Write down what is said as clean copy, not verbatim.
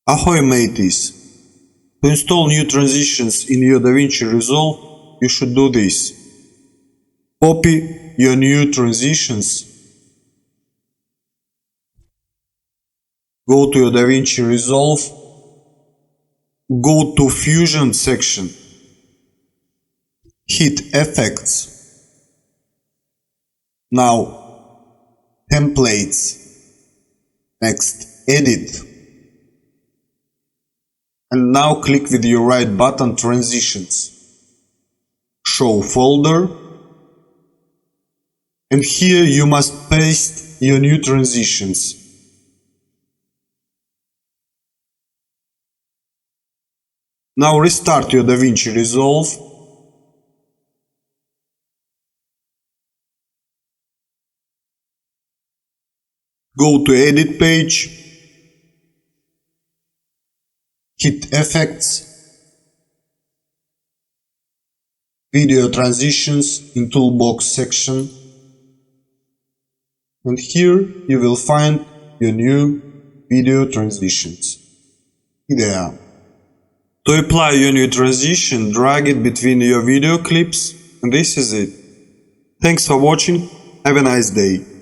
Ahoy mateys! To install new transitions in your Davinci Resolve, you should do this. Copy your new transitions. Go to your Davinci Resolve. Go to Fusion section. Hit Effects. Now Templates. Next Edit. And now click with your right button Transitions. Show folder. And here you must paste your new transitions. Now restart your Davinci Resolve. Go to Edit page. Hit Effects. Video Transitions in Toolbox section. And here you will find your new video transitions. Here they are. To apply your new transition, drag it between your video clips, and this is it. Thanks for watching. Have a nice day.